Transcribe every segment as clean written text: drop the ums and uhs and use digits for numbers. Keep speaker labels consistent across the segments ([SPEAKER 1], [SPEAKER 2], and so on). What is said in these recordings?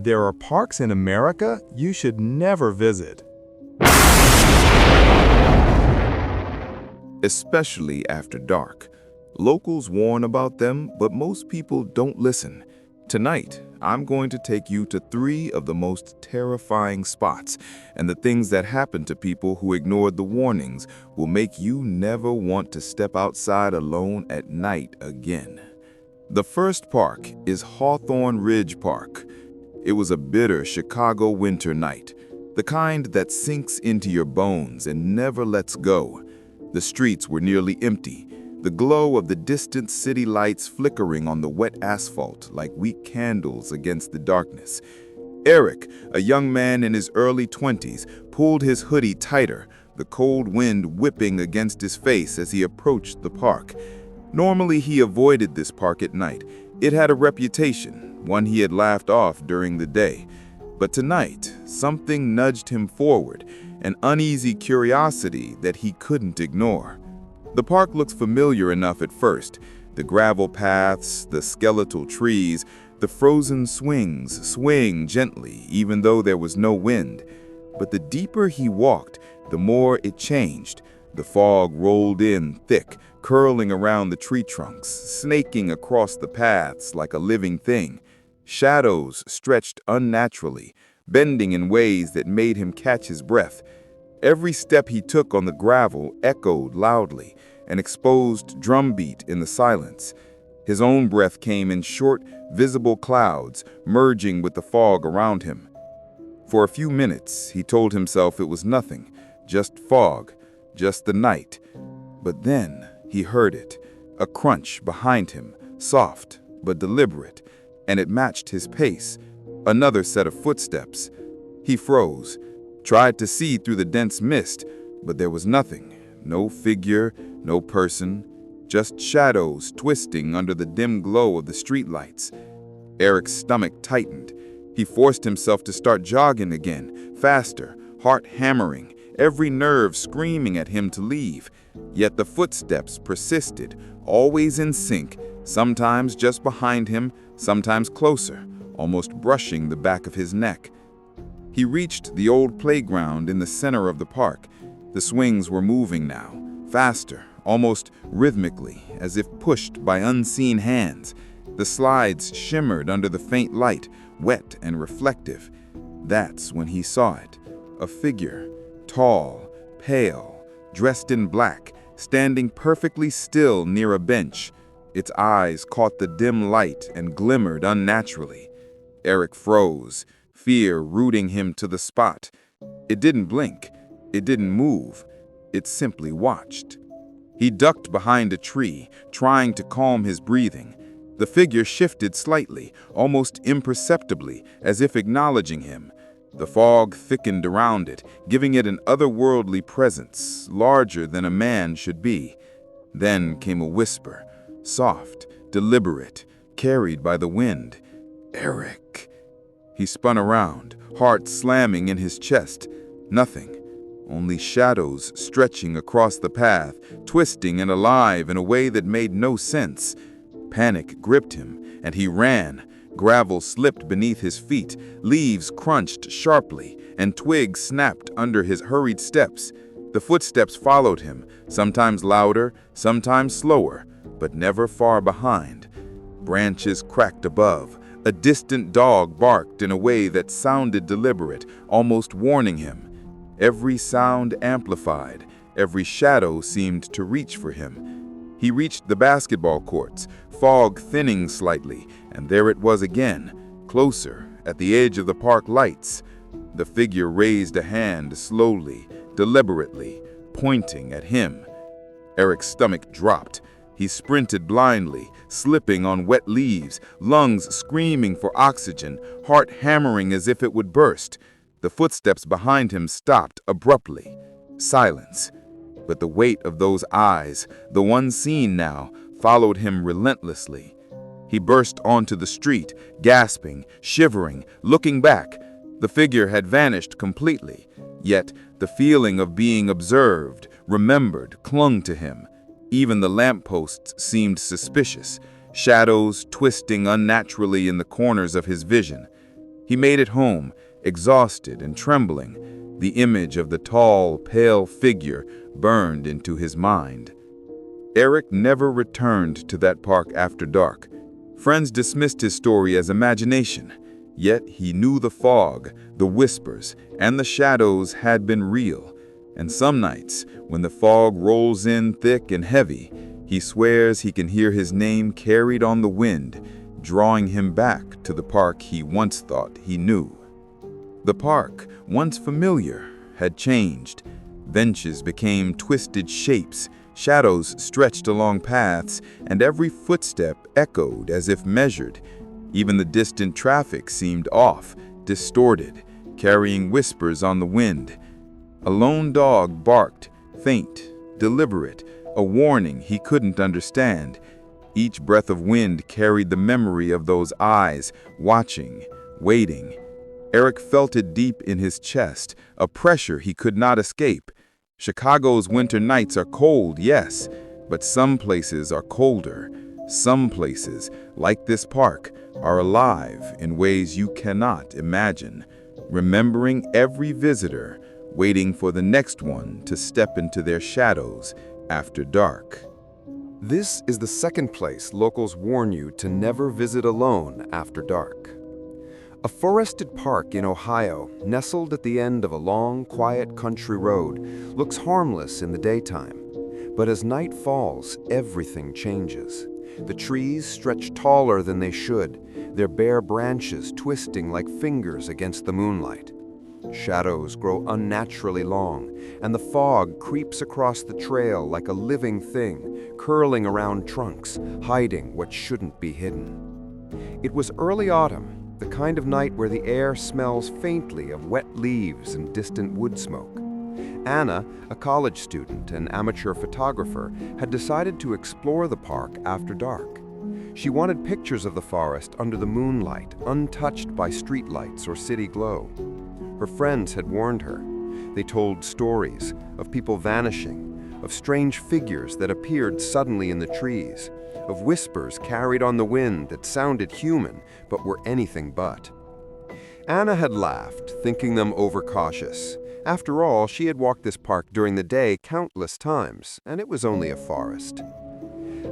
[SPEAKER 1] There are parks in America you should never visit.
[SPEAKER 2] Especially after dark. Locals warn about them, but most people don't listen. Tonight, I'm going to take you to 3 of the most terrifying spots, and the things that happen to people who ignored the warnings will make you never want to step outside alone at night again. The first park is Hawthorne Ridge Park. It was a bitter Chicago winter night, the kind that sinks into your bones and never lets go. The streets were nearly empty, the glow of the distant city lights flickering on the wet asphalt like weak candles against the darkness. Eric, a young man in his early 20s, pulled his hoodie tighter, the cold wind whipping against his face as he approached the park. Normally, he avoided this park at night. It had a reputation, one he had laughed off during the day. But tonight, something nudged him forward, an uneasy curiosity that he couldn't ignore. The park looks familiar enough at first. The gravel paths, the skeletal trees, the frozen swings swing gently even though there was no wind. But the deeper he walked, the more it changed. The fog rolled in thick, curling around the tree trunks, snaking across the paths like a living thing. Shadows stretched unnaturally, bending in ways that made him catch his breath. Every step he took on the gravel echoed loudly, an exposed drumbeat in the silence. His own breath came in short, visible clouds, merging with the fog around him. For a few minutes, he told himself it was nothing, just fog, just the night. But then he heard it, a crunch behind him, soft but deliberate, and it matched his pace. Another set of footsteps. He froze, tried to see through the dense mist, but there was nothing. No figure, no person, just shadows twisting under the dim glow of the streetlights. Eric's stomach tightened. He forced himself to start jogging again, faster, heart hammering, every nerve screaming at him to leave. Yet the footsteps persisted, always in sync, sometimes just behind him, sometimes closer, almost brushing the back of his neck. He reached the old playground in the center of the park. The swings were moving now, faster, almost rhythmically, as if pushed by unseen hands. The slides shimmered under the faint light, wet and reflective. That's when he saw it. A figure, tall, pale, dressed in black, standing perfectly still near a bench. Its eyes caught the dim light and glimmered unnaturally. Eric froze, fear rooting him to the spot. It didn't blink. It didn't move. It simply watched. He ducked behind a tree, trying to calm his breathing. The figure shifted slightly, almost imperceptibly, as if acknowledging him. The fog thickened around it, giving it an otherworldly presence, larger than a man should be. Then came a whisper, soft, deliberate, carried by the wind. "Eric." He spun around, heart slamming in his chest. Nothing. Only shadows stretching across the path, twisting and alive in a way that made no sense. Panic gripped him, and he ran. Gravel slipped beneath his feet, leaves crunched sharply, and twigs snapped under his hurried steps. The footsteps followed him, sometimes louder, sometimes slower, but never far behind. Branches cracked above. A distant dog barked in a way that sounded deliberate, almost warning him. Every sound amplified, every shadow seemed to reach for him. He reached the basketball courts, fog thinning slightly, and there it was again, closer, at the edge of the park lights. The figure raised a hand slowly, deliberately, pointing at him. Eric's stomach dropped. He sprinted blindly, slipping on wet leaves, lungs screaming for oxygen, heart hammering as if it would burst. The footsteps behind him stopped abruptly. Silence. But the weight of those eyes, the one seen now, followed him relentlessly. He burst onto the street, gasping, shivering, looking back. The figure had vanished completely, yet the feeling of being observed, remembered, clung to him. Even the lampposts seemed suspicious, shadows twisting unnaturally in the corners of his vision. He made it home, exhausted and trembling. The image of the tall, pale figure burned into his mind. Eric never returned to that park after dark. Friends dismissed his story as imagination, yet he knew the fog, the whispers, and the shadows had been real. And some nights, when the fog rolls in thick and heavy, he swears he can hear his name carried on the wind, drawing him back to the park he once thought he knew. The park, once familiar, had changed. Benches became twisted shapes, shadows stretched along paths, and every footstep echoed as if measured. Even the distant traffic seemed off, distorted, carrying whispers on the wind. A lone dog barked, faint, deliberate, a warning he couldn't understand. Each breath of wind carried the memory of those eyes, watching, waiting. Eric felt it deep in his chest, a pressure he could not escape. Chicago's winter nights are cold, yes, but some places are colder. Some places, like this park, are alive in ways you cannot imagine, remembering every visitor, waiting for the next one to step into their shadows after dark.
[SPEAKER 3] This is the second place locals warn you to never visit alone after dark. A forested park in Ohio, nestled at the end of a long, quiet country road, looks harmless in the daytime. But as night falls, everything changes. The trees stretch taller than they should, their bare branches twisting like fingers against the moonlight. Shadows grow unnaturally long, and the fog creeps across the trail like a living thing, curling around trunks, hiding what shouldn't be hidden. It was early autumn, the kind of night where the air smells faintly of wet leaves and distant wood smoke. Anna, a college student and amateur photographer, had decided to explore the park after dark. She wanted pictures of the forest under the moonlight, untouched by streetlights or city glow. Her friends had warned her. They told stories of people vanishing, of strange figures that appeared suddenly in the trees, of whispers carried on the wind that sounded human but were anything but. Anna had laughed, thinking them overcautious. After all, she had walked this park during the day countless times, and it was only a forest.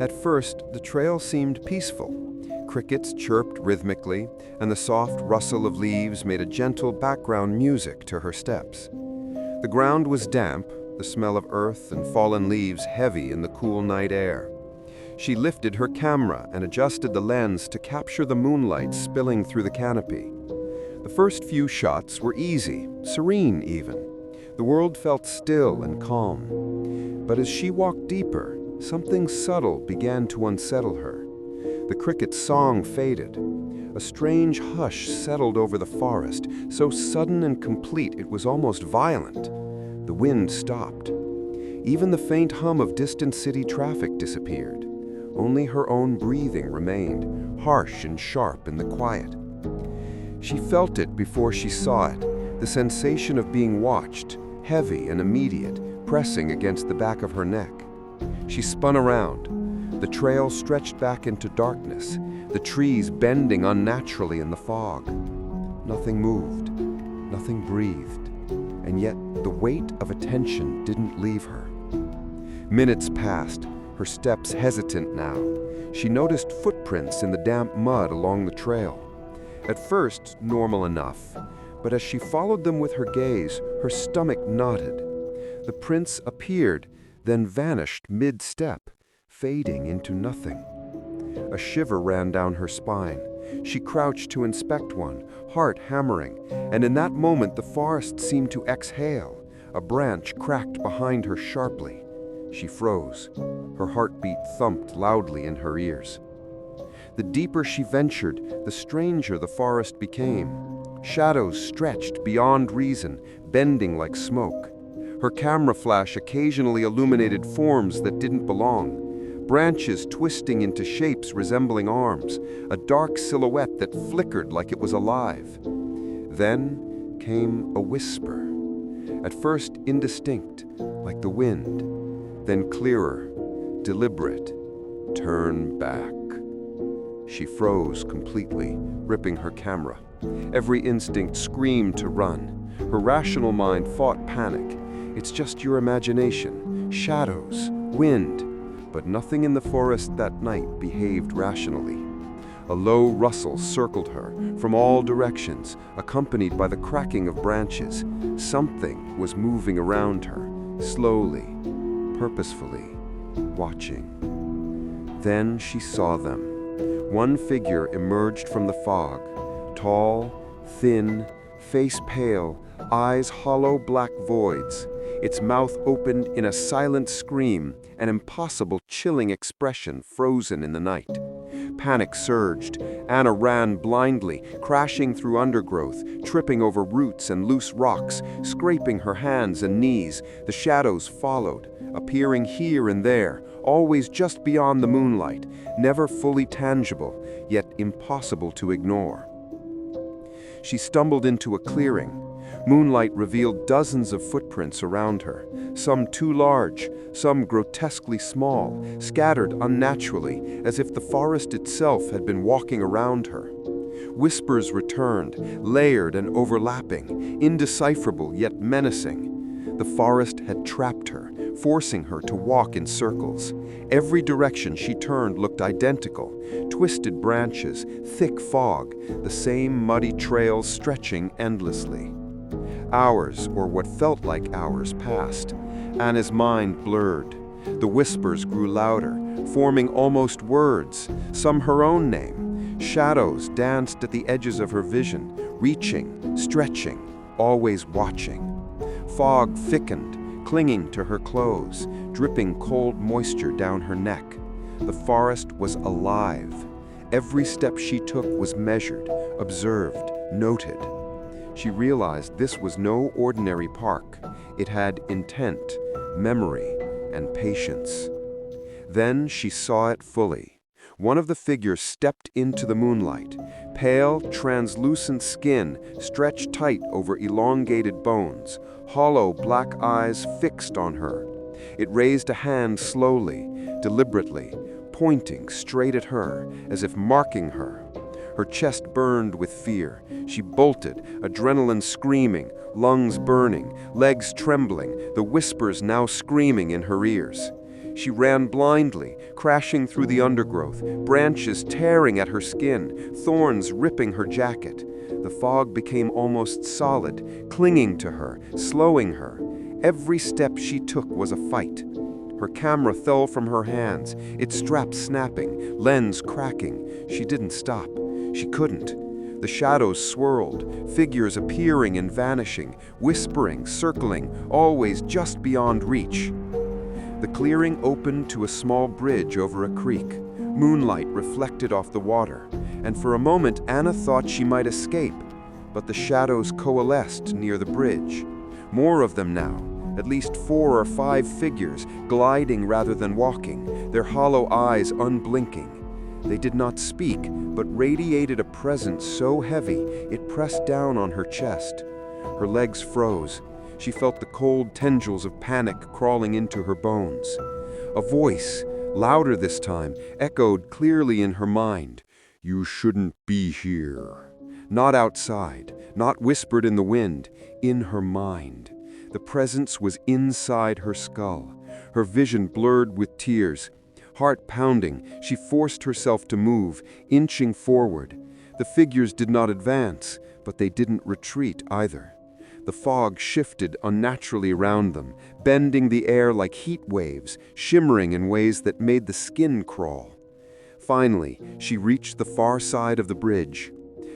[SPEAKER 3] At first, the trail seemed peaceful. Crickets chirped rhythmically, and the soft rustle of leaves made a gentle background music to her steps. The ground was damp, the smell of earth and fallen leaves heavy in the cool night air. She lifted her camera and adjusted the lens to capture the moonlight spilling through the canopy. The first few shots were easy, serene even. The world felt still and calm. But as she walked deeper, something subtle began to unsettle her. The cricket's song faded. A strange hush settled over the forest, so sudden and complete it was almost violent. The wind stopped. Even the faint hum of distant city traffic disappeared. Only her own breathing remained, harsh and sharp in the quiet. She felt it before she saw it, the sensation of being watched, heavy and immediate, pressing against the back of her neck. She spun around. The trail stretched back into darkness, the trees bending unnaturally in the fog. Nothing moved, nothing breathed, and yet the weight of attention didn't leave her. Minutes passed, her steps hesitant now. She noticed footprints in the damp mud along the trail. At first, normal enough, but as she followed them with her gaze, her stomach knotted. The prints appeared, then vanished mid-step, fading into nothing. A shiver ran down her spine. She crouched to inspect one, heart hammering, and in that moment the forest seemed to exhale. A branch cracked behind her sharply. She froze. Her heartbeat thumped loudly in her ears. The deeper she ventured, the stranger the forest became. Shadows stretched beyond reason, bending like smoke. Her camera flash occasionally illuminated forms that didn't belong. Branches twisting into shapes resembling arms, a dark silhouette that flickered like it was alive. Then came a whisper, at first indistinct, like the wind, then clearer, deliberate. Turn back. She froze completely, gripping her camera. Every instinct screamed to run. Her rational mind fought panic. It's just your imagination, shadows, wind. But nothing in the forest that night behaved rationally. A low rustle circled her from all directions, accompanied by the cracking of branches. Something was moving around her, slowly, purposefully, watching. Then she saw them. One figure emerged from the fog, tall, thin, face pale, eyes hollow black voids. Its mouth opened in a silent scream, an impossible, chilling expression frozen in the night. Panic surged. Anna ran blindly, crashing through undergrowth, tripping over roots and loose rocks, scraping her hands and knees. The shadows followed, appearing here and there, always just beyond the moonlight, never fully tangible, yet impossible to ignore. She stumbled into a clearing. Moonlight revealed dozens of footprints around her, some too large, some grotesquely small, scattered unnaturally, as if the forest itself had been walking around her. Whispers returned, layered and overlapping, indecipherable yet menacing. The forest had trapped her, forcing her to walk in circles. Every direction she turned looked identical: twisted branches, thick fog, the same muddy trails stretching endlessly. Hours, or what felt like hours, passed. Anna's mind blurred. The whispers grew louder, forming almost words, some her own name. Shadows danced at the edges of her vision, reaching, stretching, always watching. Fog thickened, clinging to her clothes, dripping cold moisture down her neck. The forest was alive. Every step she took was measured, observed, noted. She realized this was no ordinary park. It had intent, memory, and patience. Then she saw it fully. One of the figures stepped into the moonlight. Pale, translucent skin stretched tight over elongated bones, hollow black eyes fixed on her. It raised a hand slowly, deliberately, pointing straight at her, as if marking her. Her chest burned with fear. She bolted, adrenaline screaming, lungs burning, legs trembling, the whispers now screaming in her ears. She ran blindly, crashing through the undergrowth, branches tearing at her skin, thorns ripping her jacket. The fog became almost solid, clinging to her, slowing her. Every step she took was a fight. Her camera fell from her hands, its strap snapping, lens cracking. She didn't stop. She couldn't. The shadows swirled, figures appearing and vanishing, whispering, circling, always just beyond reach. The clearing opened to a small bridge over a creek. Moonlight reflected off the water, and for a moment Anna thought she might escape, but the shadows coalesced near the bridge. More of them now, at least 4 or 5 figures, gliding rather than walking, their hollow eyes unblinking. They did not speak, but radiated a presence so heavy it pressed down on her chest. Her legs froze. She felt the cold tendrils of panic crawling into her bones. A voice, louder this time, echoed clearly in her mind. "You shouldn't be here." Not outside, not whispered in the wind, in her mind. The presence was inside her skull. Her vision blurred with tears. Heart pounding, she forced herself to move, inching forward. The figures did not advance, but they didn't retreat either. The fog shifted unnaturally around them, bending the air like heat waves, shimmering in ways that made the skin crawl. Finally, she reached the far side of the bridge.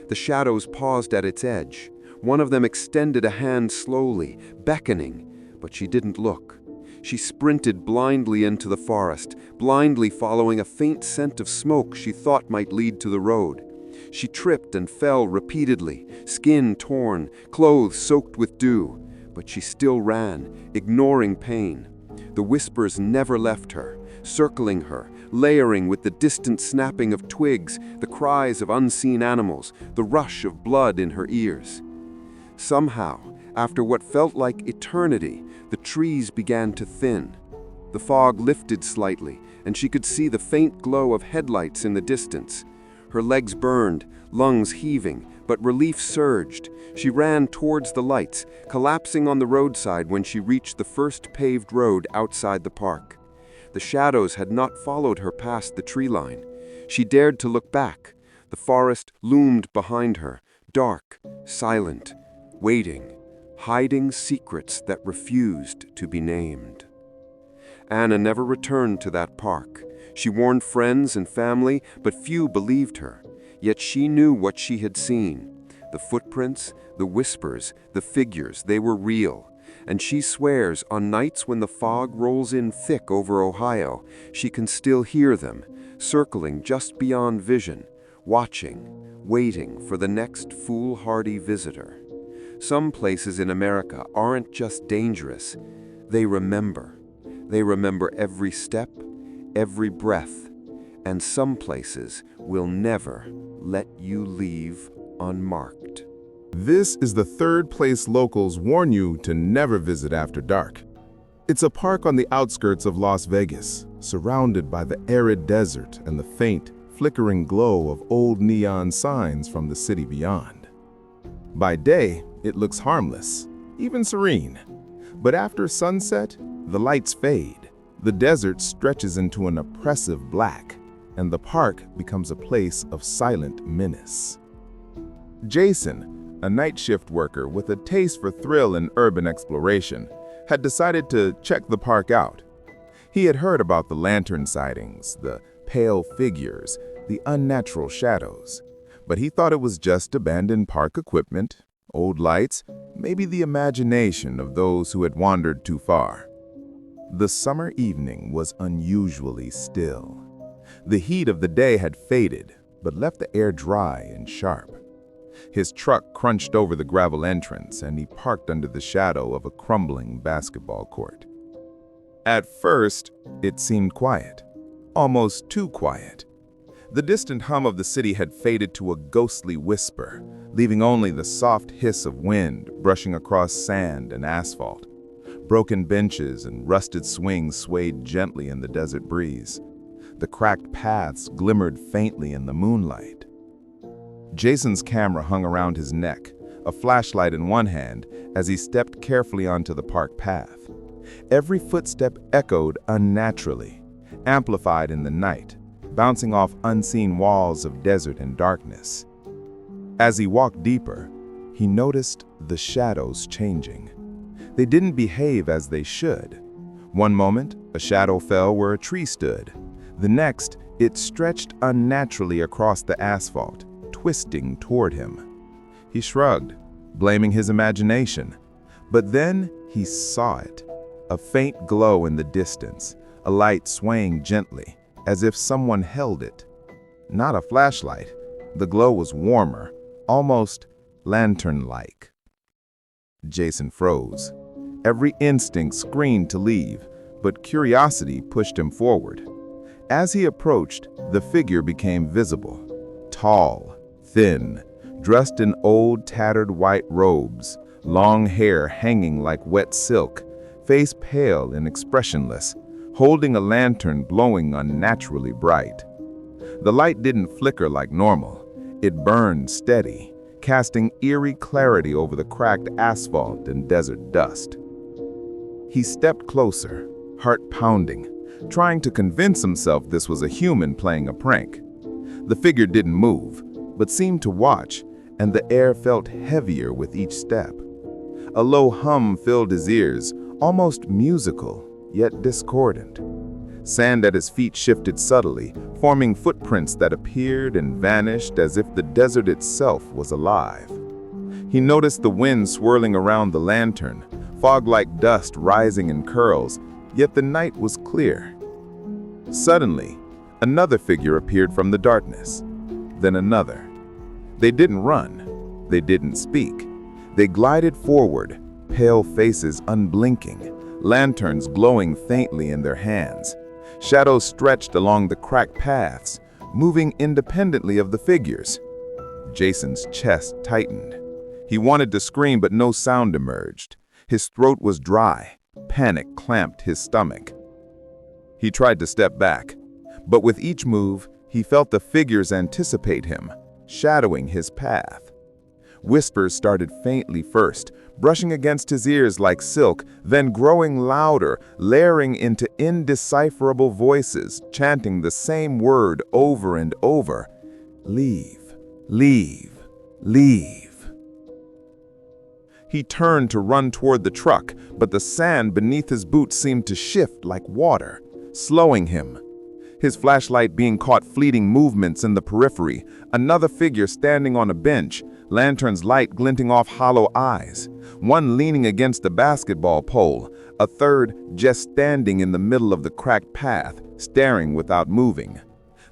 [SPEAKER 3] The shadows paused at its edge. One of them extended a hand slowly, beckoning, but she didn't look. She sprinted blindly into the forest, blindly following a faint scent of smoke she thought might lead to the road. She tripped and fell repeatedly, skin torn, clothes soaked with dew, but she still ran, ignoring pain. The whispers never left her, circling her, layering with the distant snapping of twigs, the cries of unseen animals, the rush of blood in her ears. Somehow, after what felt like eternity, the trees began to thin. The fog lifted slightly, and she could see the faint glow of headlights in the distance. Her legs burned, lungs heaving, But relief surged. She ran towards the lights, collapsing on the roadside when she reached the first paved road outside the park. The shadows had not followed her past the tree line. She dared to look back. The forest loomed behind her, dark, silent, waiting, hiding secrets that refused to be named. Anna never returned to that park. She warned friends and family, but few believed her. Yet she knew what she had seen. The footprints, the whispers, the figures, they were real. And she swears on nights when the fog rolls in thick over Ohio, she can still hear them, circling just beyond vision, watching, waiting for the next foolhardy visitor. Some places in America aren't just dangerous, they remember. They remember every step, every breath, and some places will never let you leave unmarked.
[SPEAKER 2] This is the third place locals warn you to never visit after dark. It's a park on the outskirts of Las Vegas, surrounded by the arid desert and the faint, flickering glow of old neon signs from the city beyond. By day, it looks harmless, even serene. But after sunset, the lights fade. The desert stretches into an oppressive black, and the park becomes a place of silent menace. Jason, a night shift worker with a taste for thrill and urban exploration, had decided to check the park out. He had heard about the lantern sightings, the pale figures, the unnatural shadows, but he thought it was just abandoned park equipment, old lights, maybe the imagination of those who had wandered too far. The summer evening was unusually still. The heat of the day had faded, but left the air dry and sharp. His truck crunched over the gravel entrance, and he parked under the shadow of a crumbling basketball court. At first, it seemed quiet, almost too quiet. The distant hum of the city had faded to a ghostly whisper, leaving only the soft hiss of wind brushing across sand and asphalt. Broken benches and rusted swings swayed gently in the desert breeze. The cracked paths glimmered faintly in the moonlight. Jason's camera hung around his neck, a flashlight in one hand, as he stepped carefully onto the park path. Every footstep echoed unnaturally, amplified in the night, bouncing off unseen walls of desert and darkness. As he walked deeper, he noticed the shadows changing. They didn't behave as they should. One moment, a shadow fell where a tree stood. The next, it stretched unnaturally across the asphalt, twisting toward him. He shrugged, blaming his imagination. But then he saw it, a faint glow in the distance, a light swaying gently, as if someone held it. Not a flashlight. The glow was warmer, almost lantern-like. Jason froze. Every instinct screamed to leave, but curiosity pushed him forward. As he approached, the figure became visible. Tall, thin, dressed in old tattered white robes, long hair hanging like wet silk, face pale and expressionless, holding a lantern glowing unnaturally bright. The light didn't flicker like normal. It burned steady, casting eerie clarity over the cracked asphalt and desert dust. He stepped closer, heart pounding, trying to convince himself this was a human playing a prank. The figure didn't move, but seemed to watch, and the air felt heavier with each step. A low hum filled his ears, almost musical, yet discordant. Sand at his feet shifted subtly, forming footprints that appeared and vanished as if the desert itself was alive. He noticed the wind swirling around the lantern, fog-like dust rising in curls, yet the night was clear. Suddenly, another figure appeared from the darkness, then another. They didn't run, they didn't speak. They glided forward, pale faces unblinking, lanterns glowing faintly in their hands. Shadows stretched along the cracked paths, moving independently of the figures. Jason's chest tightened. He wanted to scream, but no sound emerged. His throat was dry. Panic clamped his stomach. He tried to step back, but with each move, he felt the figures anticipate him, shadowing his path. Whispers started faintly first, brushing against his ears like silk, then growing louder, layering into indecipherable voices, chanting the same word over and over. Leave, leave, leave. He turned to run toward the truck, but the sand beneath his boots seemed to shift like water, slowing him. His flashlight being caught fleeting movements in the periphery, another figure standing on a bench, lantern's light glinting off hollow eyes, one leaning against a basketball pole, a third just standing in the middle of the cracked path, staring without moving.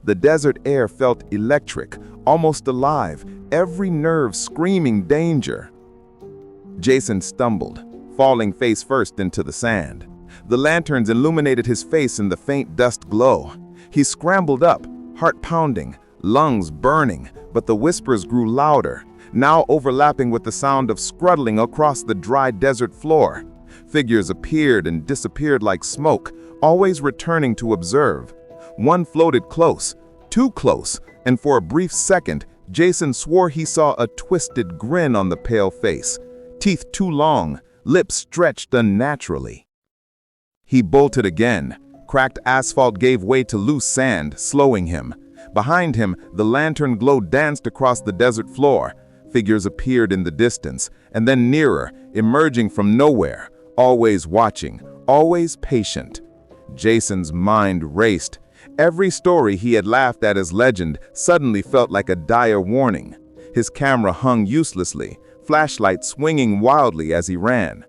[SPEAKER 2] The desert air felt electric, almost alive, every nerve screaming danger. Jason stumbled, falling face first into the sand. The lanterns illuminated his face in the faint dust glow. He scrambled up, heart pounding, lungs burning, but the whispers grew louder, now overlapping with the sound of scruttling across the dry desert floor. Figures appeared and disappeared like smoke, always returning to observe. One floated close, too close, and for a brief second, Jason swore he saw a twisted grin on the pale face, teeth too long, lips stretched unnaturally. He bolted again. Cracked asphalt gave way to loose sand, slowing him. Behind him, the lantern glow danced across the desert floor. Figures appeared in the distance, and then nearer, emerging from nowhere, always watching, always patient. Jason's mind raced. Every story he had laughed at as legend suddenly felt like a dire warning. His camera hung uselessly, flashlight swinging wildly as he ran.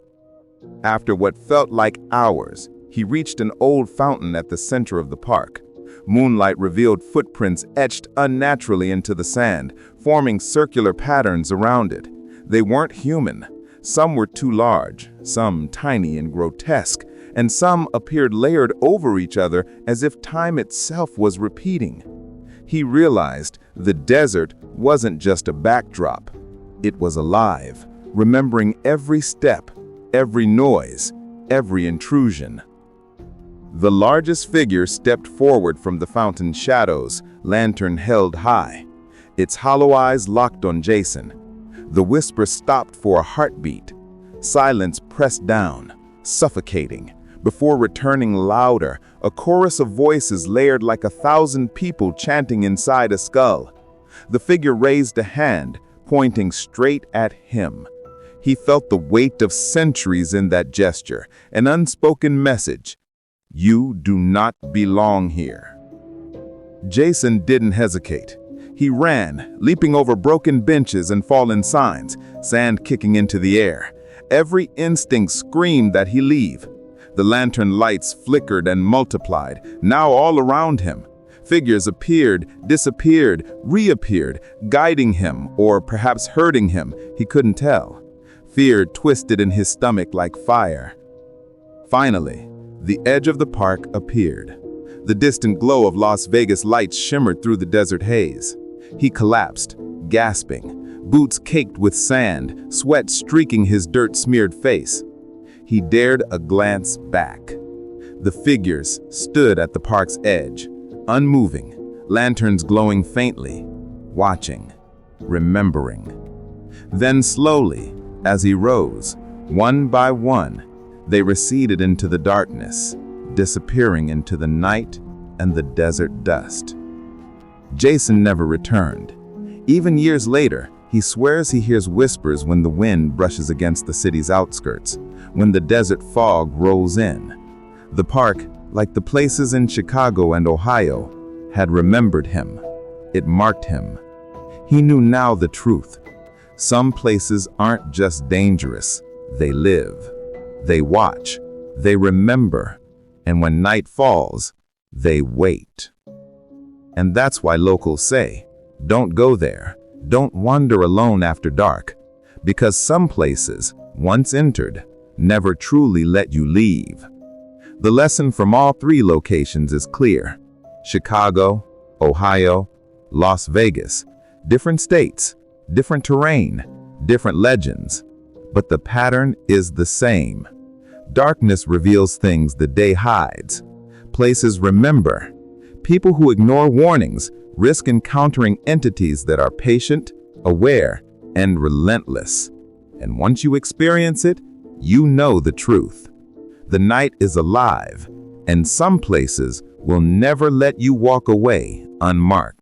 [SPEAKER 2] After what felt like hours, he reached an old fountain at the center of the park. Moonlight revealed footprints etched unnaturally into the sand, forming circular patterns around it. They weren't human. Some were too large, some tiny and grotesque, and some appeared layered over each other as if time itself was repeating. He realized the desert wasn't just a backdrop. It was alive, remembering every step, every noise, every intrusion. The largest figure stepped forward from the fountain's shadows, lantern held high. Its hollow eyes locked on Jason. The whisper stopped for a heartbeat. Silence pressed down, suffocating, before returning louder, a chorus of voices layered like 1,000 people chanting inside a skull. The figure raised a hand, pointing straight at him. He felt the weight of centuries in that gesture, an unspoken message. You do not belong here. Jason didn't hesitate. He ran, leaping over broken benches and fallen signs, sand kicking into the air. Every instinct screamed that he leave. The lantern lights flickered and multiplied, now all around him. Figures appeared, disappeared, reappeared, guiding him, or perhaps hurting him, he couldn't tell. Fear twisted in his stomach like fire. Finally, the edge of the park appeared. The distant glow of Las Vegas lights shimmered through the desert haze. He collapsed, gasping, boots caked with sand, sweat streaking his dirt-smeared face. He dared a glance back. The figures stood at the park's edge, unmoving, lanterns glowing faintly, watching, remembering. Then slowly, as he rose, one by one, they receded into the darkness, disappearing into the night and the desert dust. Jason never returned. Even years later, he swears he hears whispers when the wind brushes against the city's outskirts, when the desert fog rolls in. The park, like the places in Chicago and Ohio, had remembered him. It marked him. He knew now the truth. Some places aren't just dangerous, they live. They watch, they remember, and when night falls, they wait. And that's why locals say, don't go there, don't wander alone after dark, because some places, once entered, never truly let you leave. The lesson from all three locations is clear. Chicago, Ohio, Las Vegas, different states, different terrain, different legends, but the pattern is the same. Darkness reveals things the day hides. Places remember. People who ignore warnings risk encountering entities that are patient, aware, and relentless. And once you experience it, you know the truth. The night is alive, and some places will never let you walk away unmarked.